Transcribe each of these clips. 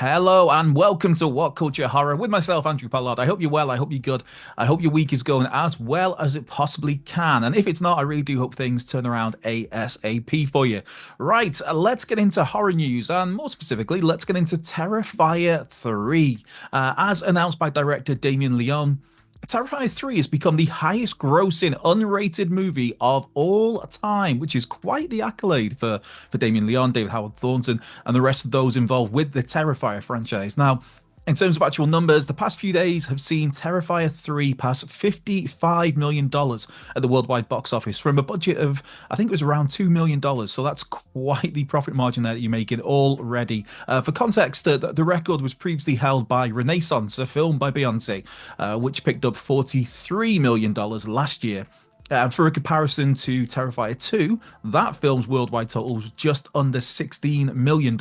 Hello and welcome to What Culture Horror with myself, Andrew Pollard. I hope you're well. I hope you're good. I hope your week is going as well as it possibly can. And if it's not, I really do hope things turn around ASAP for you. Right, let's get into horror news. And more specifically, let's get into Terrifier 3. As announced by director Damien Leone, Terrifier 3 has become the highest grossing unrated movie of all time, which is quite the accolade for Damien Leone, David Howard Thornton, and the rest of those involved with the Terrifier franchise. Now, in terms of actual numbers, the past few days have seen Terrifier 3 pass $55 million dollars at the worldwide box office from a budget of, I think it was around $2 million. dollars. So that's quite the profit margin there that you're making already. For context, the record was previously held by Renaissance, a film by Beyonce, which picked up $43 million dollars last year. For a comparison to Terrifier 2, that film's worldwide total was just under $16 million,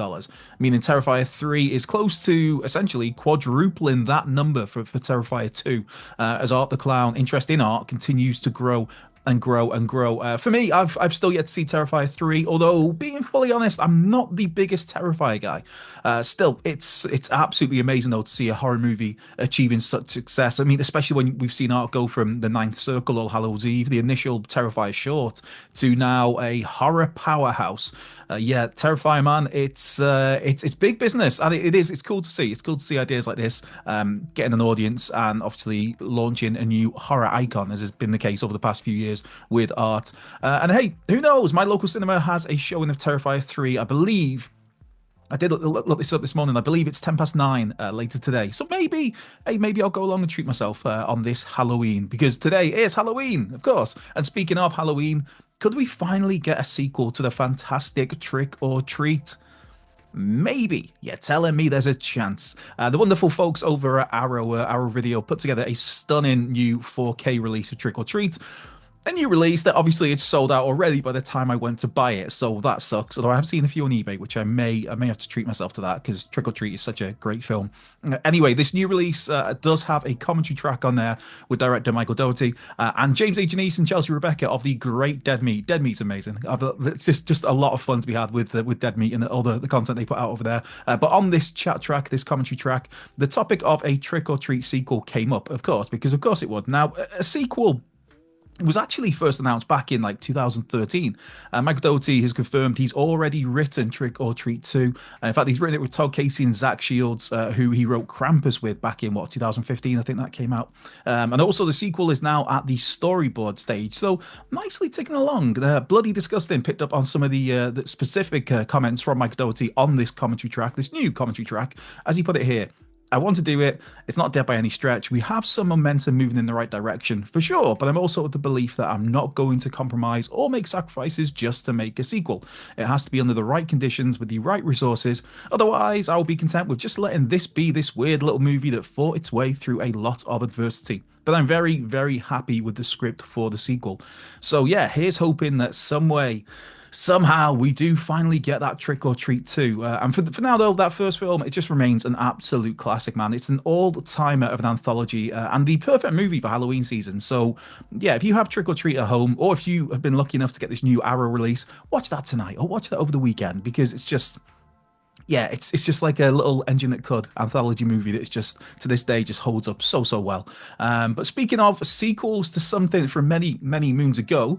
meaning Terrifier 3 is close to essentially quadrupling that number for Terrifier 2, as Art the Clown, interest in art, continues to grow and grow and grow. For me, I've still yet to see Terrifier 3, although being fully honest, I'm not the biggest Terrifier guy. Still, it's absolutely amazing though to see a horror movie achieving such success. I mean, especially when we've seen art go from The Ninth Circle, All Hallows Eve, the initial Terrifier short, to now a horror powerhouse. Yeah, Terrifier, man, it's big business, and it is. It's cool to see. It's cool to see ideas like this getting an audience and obviously launching a new horror icon, as has been the case over the past few years with art. And hey, who knows? My local cinema has a showing of Terrifier 3, I believe. I did look this up this morning. I believe it's 9:10 later today. So maybe, hey, maybe I'll go along and treat myself on this Halloween, because today is Halloween, of course. And speaking of Halloween, could we finally get a sequel to the fantastic Trick or Treat? Maybe. You're telling me there's a chance. The wonderful folks over at Arrow Video put together a stunning new 4K release of Trick or Treat. A new release that obviously it's sold out already by the time I went to buy it, so that sucks. Although I have seen a few on eBay, which I may have to treat myself to that, because Trick or Treat is such a great film. Anyway, this new release does have a commentary track on there with director Michael Dougherty and James A. Janice and Chelsea Rebecca of the great Dead Meat. Dead Meat's amazing. It's just a lot of fun to be had with Dead Meat and all the content they put out over there. But on this chat track, this commentary track, the topic of a Trick or Treat sequel came up, of course, because of course it would. Now, a sequel was actually first announced back in like 2013. Michael Dougherty has confirmed he's already written Trick or Treat 2. In fact, he's written it with Todd Casey and Zach Shields, who he wrote Krampus with back in, 2015, I think that came out. And also the sequel is now at the storyboard stage. So nicely ticking along. Bloody Disgusting picked up on some of the specific comments from Michael Dougherty on this commentary track, this new commentary track, as he put it here. I want to do it. It's not dead by any stretch. We have some momentum moving in the right direction, for sure, but I'm also of the belief that I'm not going to compromise or make sacrifices just to make a sequel. It has to be under the right conditions with the right resources. Otherwise, I'll be content with just letting this be this weird little movie that fought its way through a lot of adversity. But I'm very, very happy with the script for the sequel. So yeah, here's hoping that somehow we do finally get that Trick or Treat 2. And for now, though, that first film, it just remains an absolute classic, man. It's an all-timer of an anthology and the perfect movie for Halloween season. So, yeah, if you have Trick or Treat at home, or if you have been lucky enough to get this new Arrow release, watch that tonight or watch that over the weekend, because it's just... Yeah, it's just like a little engine that could anthology movie that's just to this day just holds up so well. But speaking of sequels to something from many moons ago,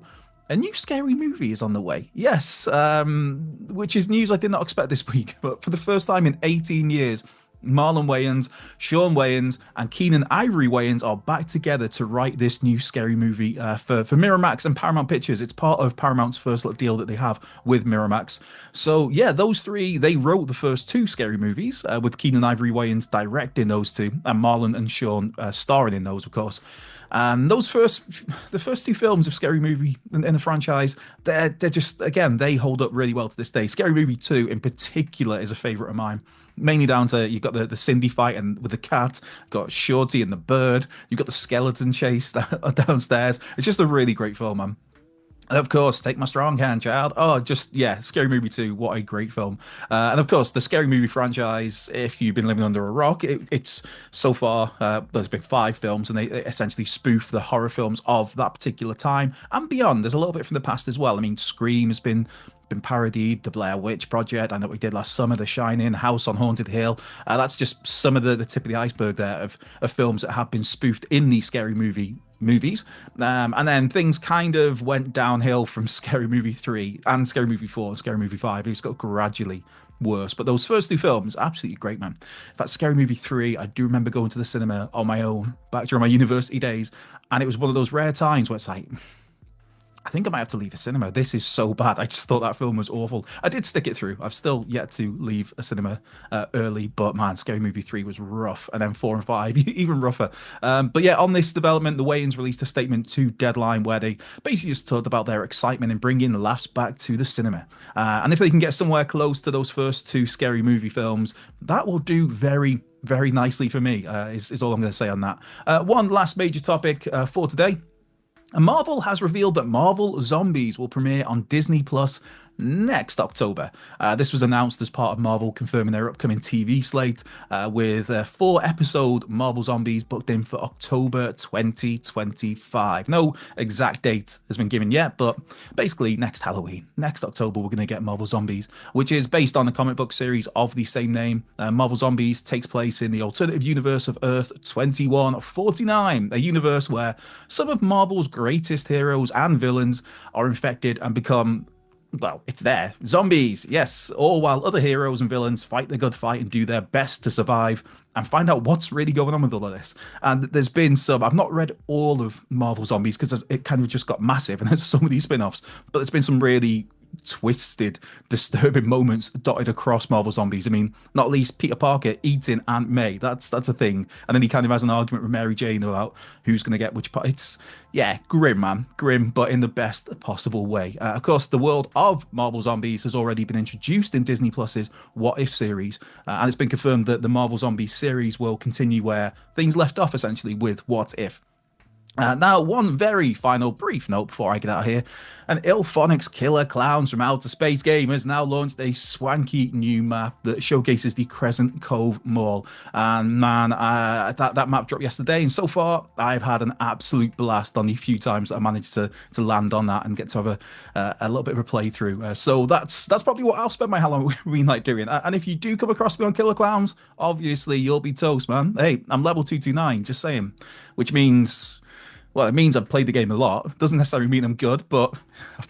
a new scary movie is on the way. Yes, which is news I did not expect this week. But for the first time in 18 years, Marlon Wayans, Sean Wayans, and Keenan Ivory Wayans are back together to write this new scary movie for Miramax and Paramount Pictures. It's part of Paramount's first little deal that they have with Miramax. So yeah, those three, they wrote the first two scary movies, with Keenan Ivory Wayans directing those two, and Marlon and Sean starring in those, of course. And the first two films of Scary Movie in the franchise, they're just, again, they hold up really well to this day. Scary Movie 2 in particular is a favorite of mine. Mainly down to, you've got the Cindy fight and with the cat, you've got Shorty and the bird, you've got the skeleton chase downstairs. It's just a really great film, man. And of course, Take My Strong Hand, Child. Oh, just, yeah, Scary Movie 2, what a great film. And of course, the Scary Movie franchise, if you've been living under a rock, it's so far, there's been 5 films, and they essentially spoof the horror films of that particular time and beyond. There's a little bit from the past as well. I mean, Scream has been been parodied. The Blair Witch Project, I know we did last summer, The Shining, House on Haunted Hill. That's just some of the tip of the iceberg there of films that have been spoofed in these scary movies. And then things kind of went downhill from Scary Movie 3 and Scary Movie 4 and Scary Movie 5. It's got gradually worse. But those first two films, absolutely great, man. In fact, Scary Movie 3, I do remember going to the cinema on my own back during my university days. And it was one of those rare times where it's like, I think I might have to leave the cinema. This is so bad. I just thought that film was awful. I did stick it through. I've still yet to leave a cinema early, but man, Scary Movie 3 was rough. And then 4 and 5, even rougher. But yeah, on this development, the Wayans released a statement to Deadline where they basically just talked about their excitement in bringing laughs back to the cinema. And if they can get somewhere close to those first two Scary Movie films, that will do very, very nicely for me, is all I'm going to say on that. One last major topic for today. Marvel has revealed that Marvel Zombies will premiere on Disney Plus next October. This was announced as part of Marvel confirming their upcoming TV slate with 4-episode Marvel Zombies booked in for October 2025. No exact date has been given yet, but basically next Halloween, next October, we're going to get Marvel Zombies, which is based on the comic book series of the same name. Marvel Zombies takes place in the alternative universe of Earth 2149, a universe where some of Marvel's greatest heroes and villains are infected and become, well, it's there. Zombies, yes. All while other heroes and villains fight the good fight and do their best to survive and find out what's really going on with all of this. And there's been some, I've not read all of Marvel Zombies because it kind of just got massive and there's so many spin-offs, but there's been some really twisted, disturbing moments dotted across Marvel Zombies. I mean, not least Peter Parker eating Aunt May. That's a thing. And then he kind of has an argument with Mary Jane about who's going to get which part. It's, yeah, grim, man. Grim, but in the best possible way. Of course, the world of Marvel Zombies has already been introduced in Disney Plus's What If series. And it's been confirmed that the Marvel Zombies series will continue where things left off, essentially, with What If. Now, one very final brief note before I get out of here. An Ilphonics killer Klowns from Outer Space game has now launched a swanky new map that showcases the Crescent Cove Mall. And man, that map dropped yesterday, and so far I've had an absolute blast on the few times that I managed to land on that and get to have a little bit of a playthrough. So that's probably what I'll spend my Halloween night doing. And if you do come across me on Killer Klowns, obviously you'll be toast, man. Hey, I'm level 229, just saying. Which means, well, it means I've played the game a lot. Doesn't necessarily mean I'm good, but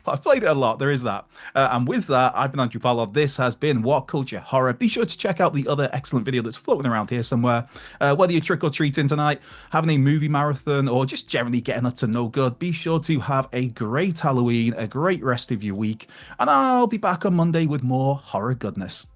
I've played it a lot. There is that. And with that, I've been Andrew Pollard. This has been What Culture Horror. Be sure to check out the other excellent video that's floating around here somewhere. Whether you're trick-or-treating tonight, having a movie marathon, or just generally getting up to no good, be sure to have a great Halloween, a great rest of your week. And I'll be back on Monday with more horror goodness.